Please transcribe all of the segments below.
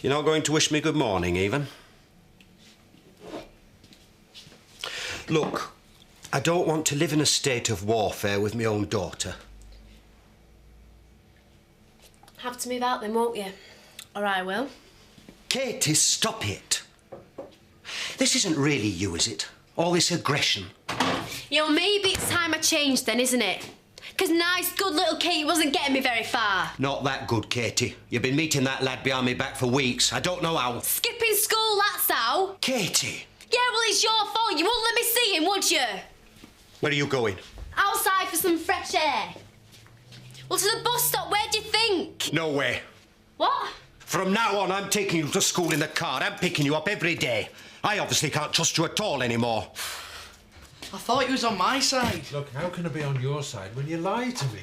You're not going to wish me good morning, even? Look, I don't want to live in a state of warfare with my own daughter. Have to move out then, won't you? Or I will. Katie, stop it. This isn't really you, is it? All this aggression. Yeah, well, maybe it's time I changed then, isn't it? Because nice, good little Kate wasn't getting me very far. Not that good, Katie. You've been meeting that lad behind my back for weeks. I don't know how. Skipping school, that's how. Katie! Yeah, well, it's your fault. You wouldn't let me see him, would you? Where are you going? Outside for some fresh air. Well, to the bus stop, where do you think? No way. What? From now on, I'm taking you to school in the car. I'm picking you up every day. I obviously can't trust you at all anymore. I thought you was on my side. Look, how can I be on your side when you lie to me?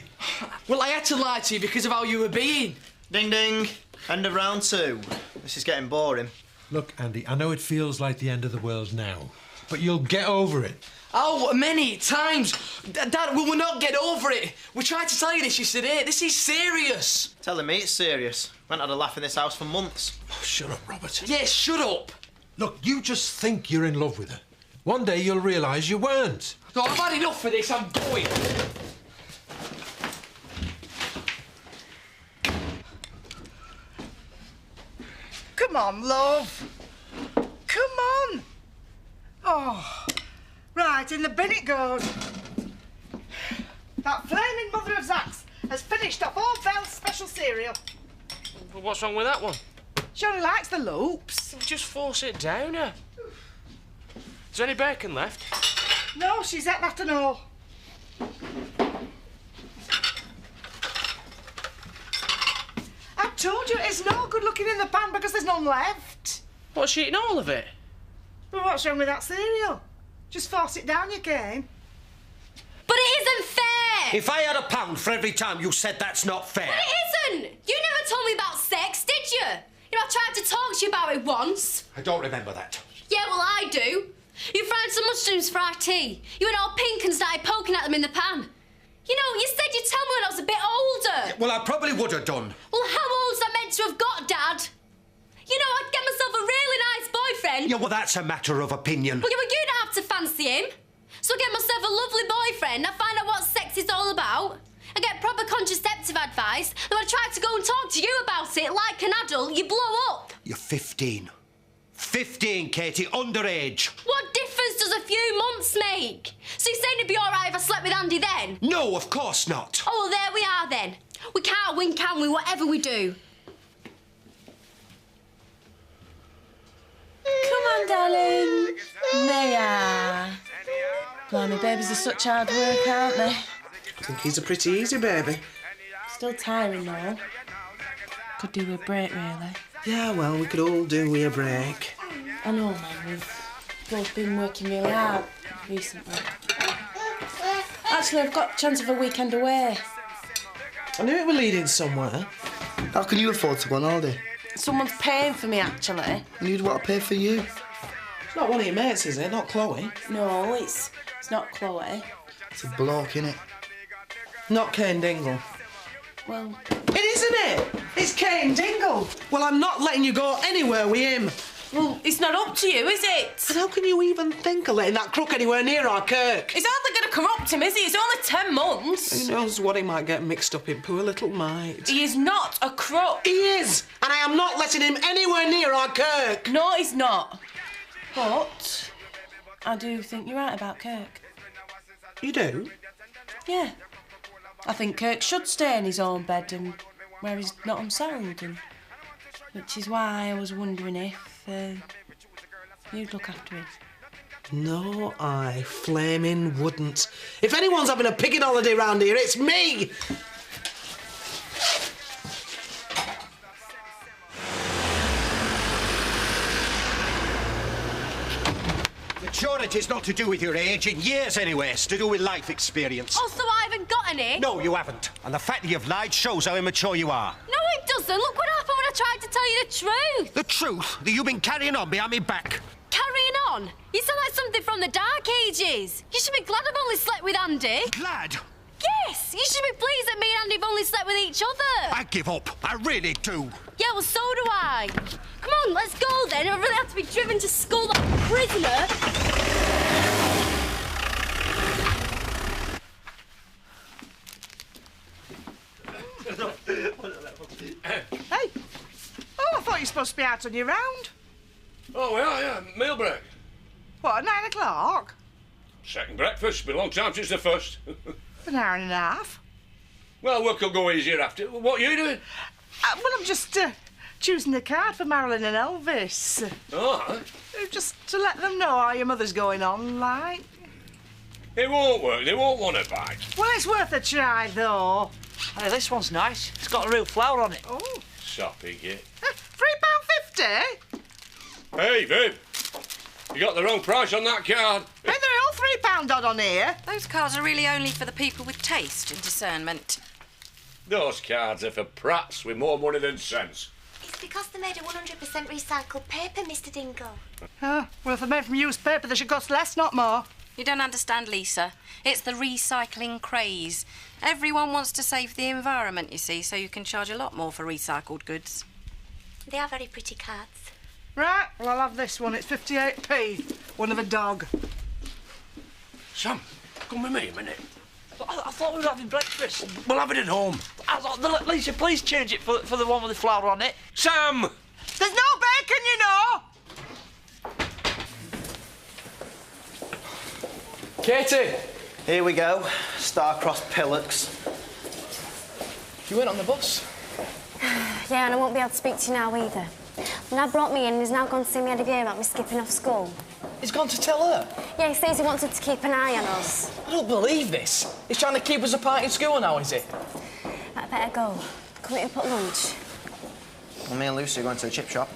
Well, I had to lie to you because of how you were being. Ding ding. End of round 2. This is getting boring. Look, Andy, I know it feels like the end of the world now, but you'll get over it. Oh, many times. Dad, we will not get over it. We tried to tell you this yesterday. This is serious. Telling me it's serious. Went had a laugh in this house for months. Oh, shut up, Robert. Yes, shut up. Look, you just think you're in love with her. One day you'll realise you weren't. No, I've had enough of this. I'm going. Come on, love. Come on. Oh, right, in the bin it goes. That flaming mother of Zach's has finished off all Belle's special cereal. Well, what's wrong with that one? She only likes the loops. Just force it down her. Is there any bacon left? No, she's at that and all. I told you it's no good looking in the pan because there's none left. What's she eating all of it? Well, what's wrong with that cereal? Just force it down, you can. But it isn't fair! If I had £1 for every time you said that's not fair... But it isn't! You never told me about sex, did you? You know, I tried to talk to you about it once. I don't remember that. Yeah, well, I do. You fried some mushrooms for our tea. You went all pink and started poking at them in the pan. You know, you said you'd tell me when I was a bit older. Well, I probably would have done. Well, how old's I meant to have got, Dad? You know, I'd get myself a really nice boyfriend. Yeah, well, that's a matter of opinion. Well, you don't have to fancy him. So I get myself a lovely boyfriend, I find out what sex is all about, I get proper contraceptive advice, then I try to go and talk to you about it like an adult, you blow up. You're 15. 15, Katie, underage. What difference does a few months make? So you're saying it'd be all right if I slept with Andy then? No, of course not. Oh, well, there we are then. We can't win, can we, whatever we do? Come on, darling. There. Blimey, babies are such hard work, aren't they? I think he's a pretty easy baby. Still tiring, though. Could do with a break, really. Yeah, well, we could all do with a break. I know, man. We've both been working really hard recently. Actually, I've got a chance of a weekend away. I knew it was leading somewhere. How can you afford to go on holiday? Someone's paying for me, actually. And you'd want to pay for you? It's not one of your mates, is it? Not Chloe. No, it's not Chloe. It's a bloke, innit? Not Kane Dingle. Well... It is, isn't it? It's Kane Dingle. Well, I'm not letting you go anywhere with him. Well, it's not up to you, is it? And how can you even think of letting that crook anywhere near our Kirk? He's hardly going to corrupt him, is he? It's only 10 months. Who knows what he might get mixed up in, poor little mite. He is not a crook. He is, and I am not letting him anywhere near our Kirk. No, he's not. But I do think you're right about Kirk. You do? Yeah. I think Kirk should stay in his own bed and where he's not unsettled, and which is why I was wondering if you'd look after him. No, I flaming wouldn't. If anyone's having a picking holiday round here, it's me! Maturity's not to do with your age, in years anyway. It's to do with life experience. Oh, so I haven't got any? No, you haven't. And the fact that you've lied shows how immature you are. No, it doesn't. Look what happened when I tried to tell you the truth. The truth that you've been carrying on behind me back. Carrying on? You sound like something from the Dark Ages. You should be glad I've only slept with Andy. Glad? Yeah, Yes! You should be pleased that me and Andy have only slept with each other. I give up. I really do. Yeah, well, so do I. Come on, let's go then. I really have to be driven to school like a prisoner. Hey! Oh, I thought you were supposed to be out on your round. Oh, we are, yeah. Meal break. What, at 9 o'clock? Second breakfast. Been a long time since the first. An hour and a half. Well, work will go easier after. What are you doing? Well, I'm just choosing the card for Marilyn and Elvis. Oh, Just to let them know how your mother's going on, like. it won't work. They won't want to bite. Well, it's worth a try, though. Hey, this one's nice. It's got a real flower on it. Oh. Soppy git. £3.50? Hey, Viv. You got the wrong price on that card. Hey, they're all £3 odd on here. Those cards are really only for the people with taste and discernment. Those cards are for prats with more money than sense. It's because they're made of 100% recycled paper, Mr. Dingle. Well, if they're made from used paper, they should cost less, not more. You don't understand, Lisa. It's the recycling craze. Everyone wants to save the environment, you see, so you can charge a lot more for recycled goods. They are very pretty cards. Right, well, I'll have this one. It's 58p. One of a dog. Sam, come with me a minute. I thought we were having breakfast. We'll have it at home. Lisa, please change it for the one with the flower on it. Sam! There's no bacon, you know. Katie! Here we go. Star-crossed pillocks. You went on the bus? Yeah, and I won't be able to speak to you now either. Dad brought me in and he's now gone to see me head of year about me skipping off school. He's gone to tell her? Yeah, he says he wanted to keep an eye on us. I don't believe this. He's trying to keep us apart in school now, is he? I'd better go. Come meet up at lunch. Well, me and Lucy are going to the chip shop.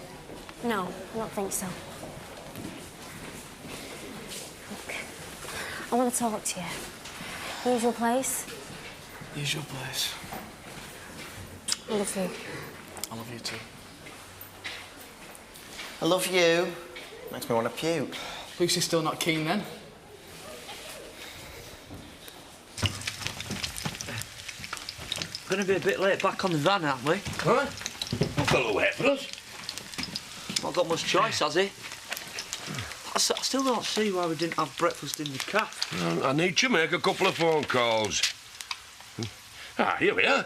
No, I don't think so. Look, I want to talk to you. Usual place? Usual place. I love you. I love you too. I love you. Makes me want to puke. Lucy's still not keen then? We're going to be a bit late back on the van, aren't we? Huh? What's a little wait for us? Not got much choice, has he? I still don't see why we didn't have breakfast in the cafe. I need to make a couple of phone calls. Ah, here we are.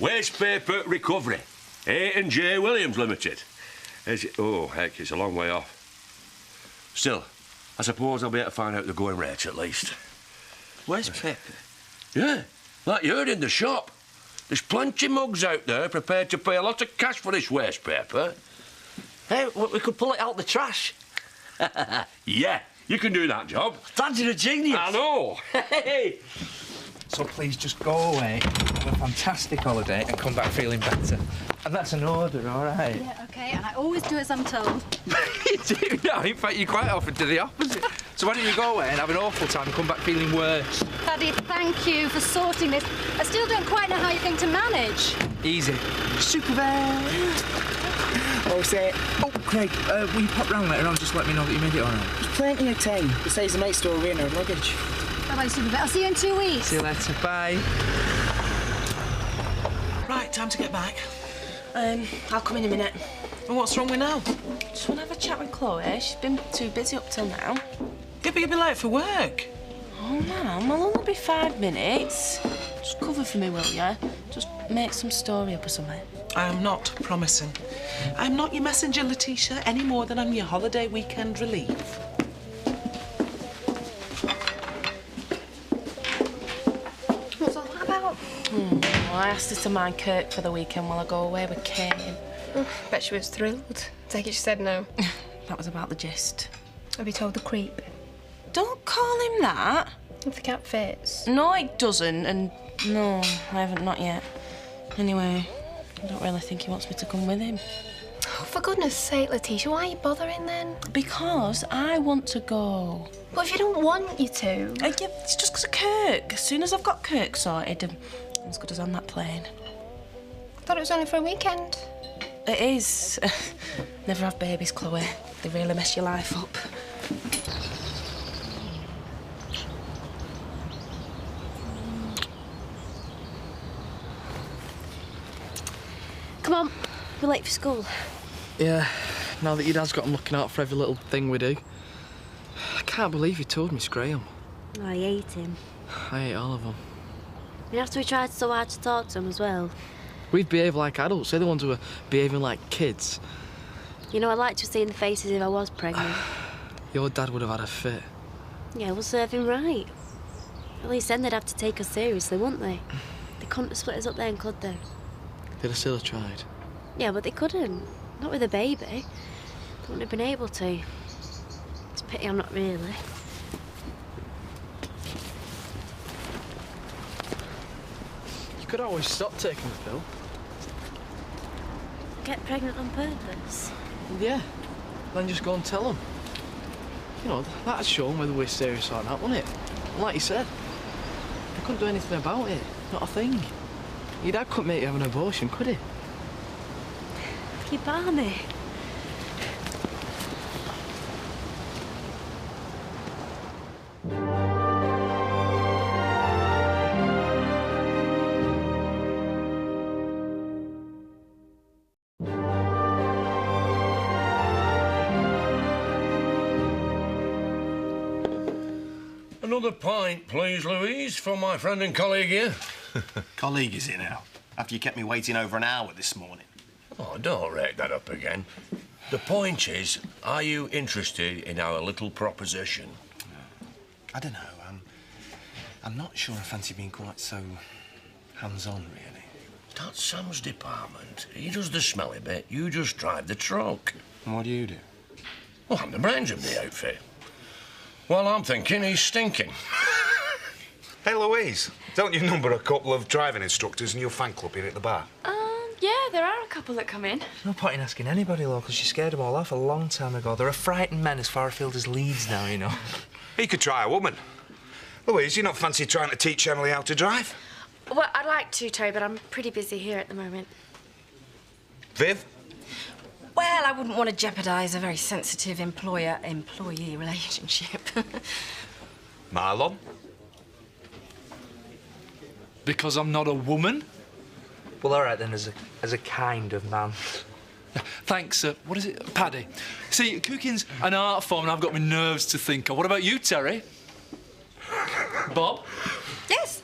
Waste Paper Recovery. A&J Williams Limited. Oh, heck, it's a long way off. Still, I suppose I'll be able to find out the going rates at least. Waste paper? Yeah, like you heard in the shop. There's plenty of mugs out there prepared to pay a lot of cash for this waste paper. Hey, we could pull it out the trash. Yeah, you can do that job. Dad, you're a genius. I know. Hey! So please just go away, have a fantastic holiday and come back feeling better. And that's an order, all right? Yeah, OK, and I always do as I'm told. You do? No, in fact, you quite often do the opposite. So why don't you go away and have an awful time and come back feeling worse? Daddy, thank you for sorting this. I still don't quite know how you're going to manage. Easy. Super bad. Oh, say, Craig, will you pop round later on? Just let me know that you made it all right. There's plenty of time. Besides, the mate's still away in her luggage. Bye-bye, Super Vet. I'll see you in 2 weeks. See you later. Bye. Right, time to get back. I'll come in a minute. And what's wrong with now? Just want to have a chat with Chloe. She's been too busy up till now. Yeah, but you'll be late for work. Oh, Mum, I'll only be 5 minutes. Just cover for me, will you? Just make some story up or something. I am not promising. I'm not your messenger, Letitia, any more than I'm your holiday weekend relief. What's all that about? Well, I asked her to mind Kirk for the weekend while I go away with Kane. Bet she was thrilled. Take it she said no. That was about the gist. Have you told the creep? Don't call him that. If the cap fits. No, it doesn't, and no, I haven't, not yet. Anyway, I don't really think he wants me to come with him. Oh, for goodness sake, Letitia, why are you bothering then? Because I want to go. But if you don't want you to... Yeah, it's just because of Kirk. As soon as I've got Kirk sorted, I'm as good as on that plane. I thought it was only for a weekend. It is. Never have babies, Chloe. They really mess your life up. We're late for school. Yeah, now that your dad's got him looking out for every little thing we do. I can't believe you told Miss Graham. Oh, I hate him. I hate all of them. And after we tried so hard to talk to him as well. We'd behave like adults, they're the ones who are behaving like kids. You know, I'd like to have seen the faces if I was pregnant. Your dad would have had a fit. Yeah, we'll serve him right. At least then they'd have to take us seriously, wouldn't they? They couldn't have split us up then, could they? They'd have still tried. Yeah, but they couldn't. Not with a baby. They wouldn't have been able to. It's a pity I'm not really. You could always stop taking the pill. Get pregnant on purpose? Yeah. Then just go and tell them. You know, that'd show them whether we're serious or not, wouldn't it? And like you said, they couldn't do anything about it. Not a thing. Your dad couldn't make you have an abortion, could he? You bar me. Another pint, please, Louise, for my friend and colleague here. Colleague is here now, after you kept me waiting over an hour this morning. Oh, don't rake that up again. The point is, are you interested in our little proposition? I don't know. I'm not sure I fancy being quite so hands-on, really. That's Sam's department. He does the smelly bit, you just drive the truck. And what do you do? Well, I'm the brains of the outfit. Well, I'm thinking he's stinking. Hey, Louise, don't you number a couple of driving instructors in your fan club here at the bar? Yeah, there are a couple that come in. No point in asking anybody local. She scared them all off a long time ago. There are frightened men as far afield as Leeds now, you know. He could try a woman. Louise, you not fancy trying to teach Emily how to drive? Well, I'd like to, Terry, but I'm pretty busy here at the moment. Viv? Well, I wouldn't want to jeopardise a very sensitive employer-employee relationship. Marlon? Because I'm not a woman? Well, all right, then, as a kind of man. Thanks, what is it? Paddy. See, cooking's an art form and I've got my nerves to think of. What about you, Terry? Bob? Yes,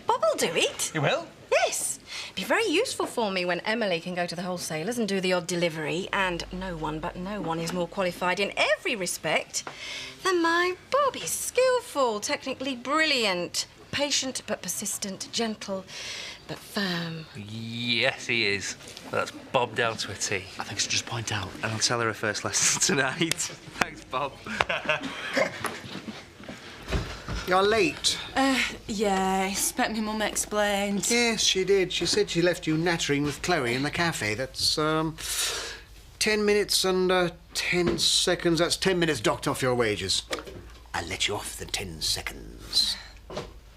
Bob will do it. You will? Yes. Be very useful for me when Emily can go to the wholesalers and do the odd delivery, and no one is more qualified in every respect than my Bob. He's skillful, technically brilliant, patient but persistent, gentle but firm. Yes, he is. That's Bob down to a T. I think I should just point out. And I'll tell her first lesson tonight. Thanks, Bob. You're late. Yeah, I expect my mum explained. Yes, she did. She said she left you nattering with Chloe in the cafe. That's, 10 minutes and, 10 seconds. That's 10 minutes docked off your wages. I'll let you off the 10 seconds.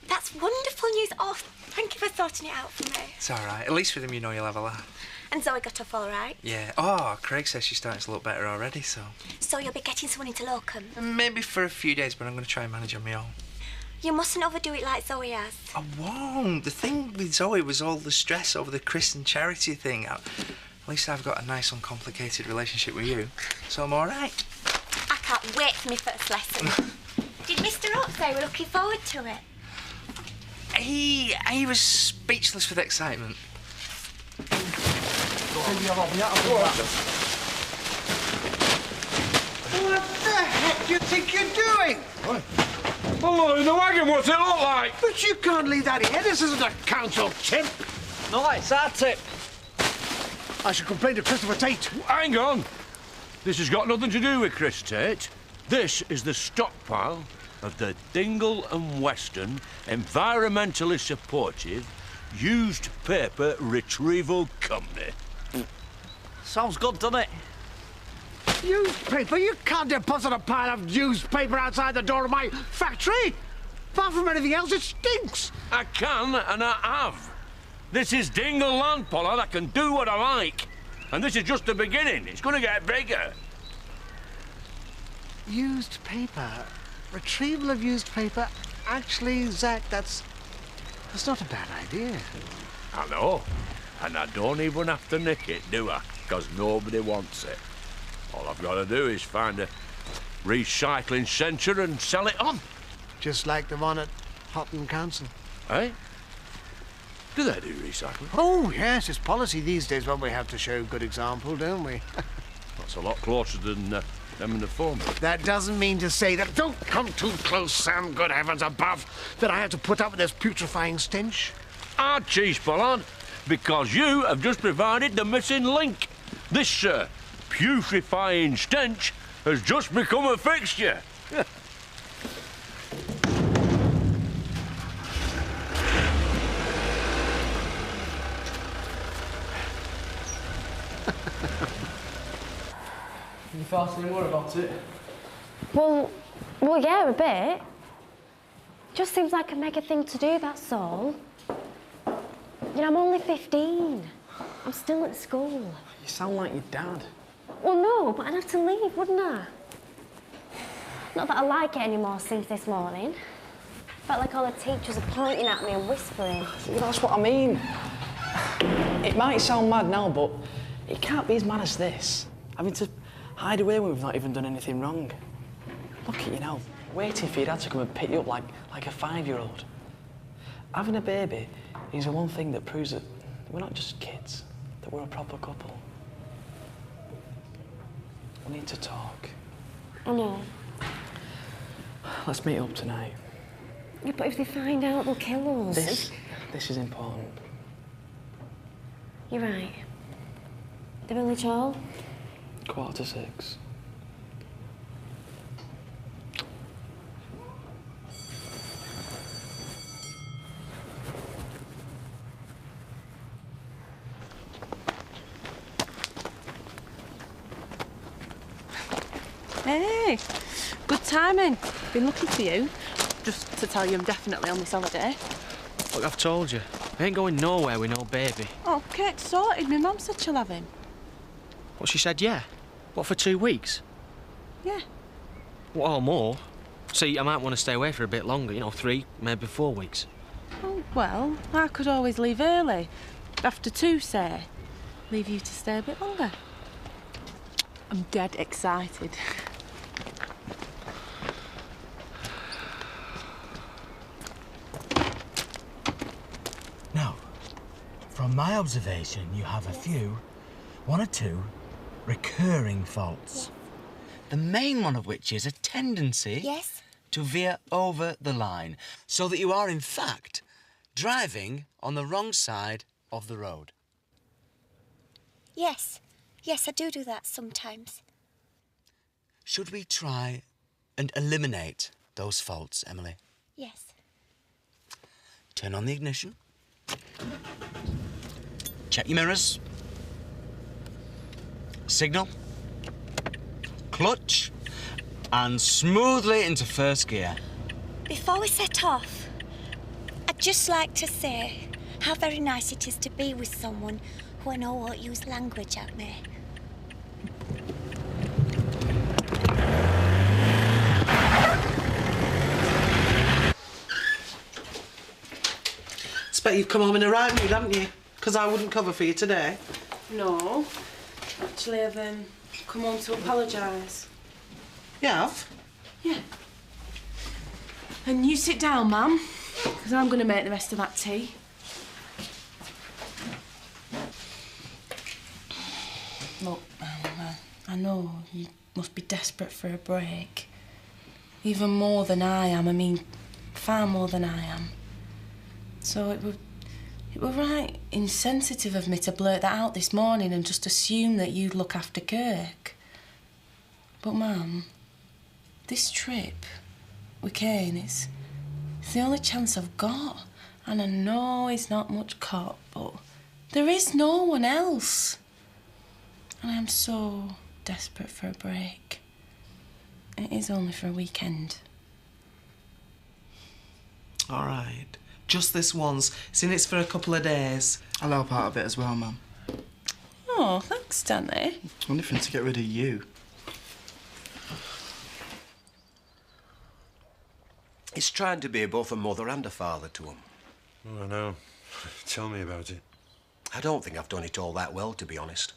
That's wonderful news. Oh, thank you for sorting it out for me. It's all right. At least with him, you know you'll have a laugh. And Zoe got off all right? Yeah. Oh, Craig says she's starting to look better already, so... So you'll be getting someone into locum? Maybe for a few days, but I'm going to try and manage on my own. You mustn't overdo it like Zoe has. I won't. The thing with Zoe was all the stress over the Christian charity thing. At least I've got a nice, uncomplicated relationship with you, so I'm all right. I can't wait for my first lesson. Did Mr. Oak say we're looking forward to it? He was speechless with excitement. What the heck do you think you're doing? What? Hello, in the wagon, what's it look like? But you can't leave that here. This isn't a council tip. No, it's our tip. I should complain to Christopher Tate. Hang on. This has got nothing to do with Chris Tate. This is the stockpile of the Dingle and Weston environmentally supportive used paper retrieval company. Sounds good, doesn't it? Used paper? You can't deposit a pile of used paper outside the door of my factory. Apart from anything else, it stinks. I can, and I have. This is Dingle land, Pollard. I can do what I like. And this is just the beginning. It's going to get bigger. Used paper? Retrieval of used paper? Actually, Zach, that's not a bad idea. I know. And I don't even have to nick it, do I? because nobody wants it. All I've got to do is find a recycling centre and sell it on. Just like the one at Houghton Council. Eh? Do they do recycling? Oh, yes, it's policy these days when we have to show good example, don't we? That's a lot closer than them and the foreman. That doesn't mean to say that... Don't come too close, Sam, good heavens above, that I have to put up with this putrefying stench. Ah, cheese, Pollard, because you have just provided the missing link. This, putrefying stench has just become a fixture. You thought any more about it? Well, yeah, a bit. Just seems like a mega thing to do, that's all. You know, I'm only 15. I'm still at school. You sound like your dad. Well, no, but I'd have to leave, wouldn't I? Not that I like it anymore since this morning. Felt like all the teachers are pointing at me and whispering. That's what I mean. It might sound mad now, but it can't be as mad as this. Having to hide away when we've not even done anything wrong. Look at you now, waiting for your dad to come and pick you up like a 5-year-old. Having a baby is the one thing that proves that we're not just kids, that we're a proper couple. We need to talk. I know. Let's meet up tonight. Yeah, but if they find out, they'll kill us. This is important. You're right. The village hall? 5:45. Hey, good timing. Been looking for you. Just to tell you I'm definitely on this holiday. Look, I've told you. I ain't going nowhere with no baby. Oh, Kate's sorted. My mum said she'll have him. What, she said yeah? What, for 2 weeks? Yeah. What, or more? See, I might want to stay away for a bit longer, you know, 3, maybe 4 weeks. Oh, well, I could always leave early. After 2, say. Leave you to stay a bit longer. I'm dead excited. Now, from my observation, you have a few, 1 or 2, recurring faults. The main one of which is a tendency to veer over the line, so that you are, in fact, driving on the wrong side of the road. Yes. Yes, I do that sometimes. Should we try and eliminate those faults, Emily? Yes. Turn on the ignition. Check your mirrors. Signal. Clutch. And smoothly into first gear. Before we set off, I'd just like to say how very nice it is to be with someone who I know won't use language at me. Expect you've come home in a right mood, haven't you? Because I wouldn't cover for you today. No. Actually, I've come home to apologise. You have? Yeah. And you sit down, ma'am, because I'm going to make the rest of that tea. Look, I know you must be desperate for a break. Even more than I am. I mean, far more than I am. So it were right insensitive of me to blurt that out this morning and just assume that you'd look after Kirk. But, Mum, this trip with Kane is the only chance I've got. And I know he's not much cop, but there is no one else. And I'm so desperate for a break. It is only for a weekend. All right. Just this once, since it's for a couple of days. I'll help out a bit as well, Mum. Oh, thanks, Danny. Only for him to get rid of you. It's trying to be both a mother and a father to him. Oh, I know. Tell me about it. I don't think I've done it all that well, to be honest.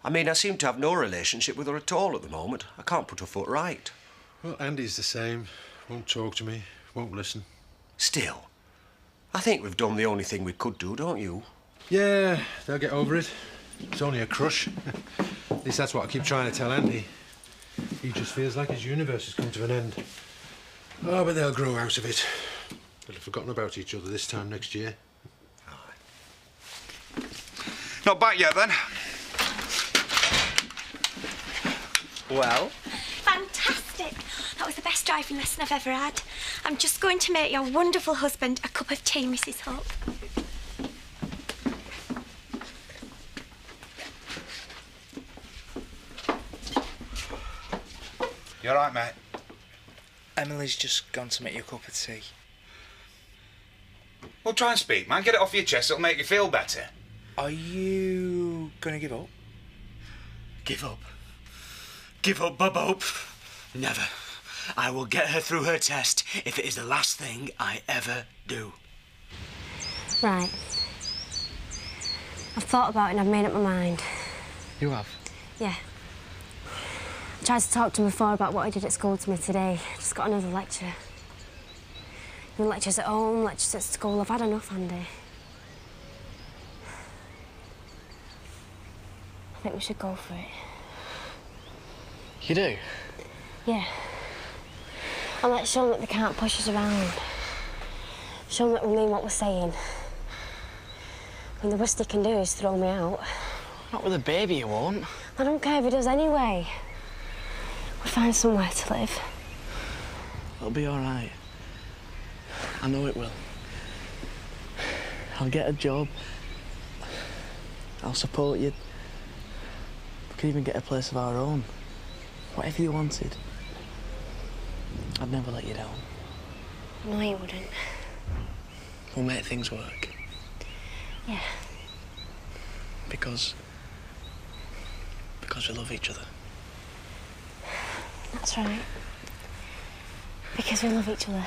I mean, I seem to have no relationship with her at all at the moment. I can't put her foot right. Well, Andy's the same. Won't talk to me, won't listen. Still, I think we've done the only thing we could do, don't you? Yeah, they'll get over it. It's only a crush. At least that's what I keep trying to tell Andy. He just feels like his universe has come to an end. Oh, but they'll grow out of it. They'll have forgotten about each other this time next year. Not back yet, then? Well? Fantastic. That was the best driving lesson I've ever had. I'm just going to make your wonderful husband a cup of tea, Mrs. Hope. You all right, mate? Emily's just gone to make you a cup of tea. Well, try and speak, man. Get it off your chest. It'll make you feel better. Are you going to give up? Give up? Give up, Bob Hope? Never. I will get her through her test if it is the last thing I ever do. Right. I've thought about it and I've made up my mind. You have? Yeah. I tried to talk to him before about what he did at school to me today. Just got another lecture. You know, lectures at home, lectures at school. I've had enough, Andy. I think we should go for it. You do? Yeah. And let's show them that they can't push us around. Show them that we mean what we're saying. I mean, the worst he can do is throw me out. Not with a baby, you won't. I don't care if he does anyway. We'll find somewhere to live. It'll be all right. I know it will. I'll get a job. I'll support you. We could even get a place of our own. Whatever you wanted. I'd never let you down. No, you wouldn't. We'll make things work. Yeah. Because we love each other. That's right. Because we love each other.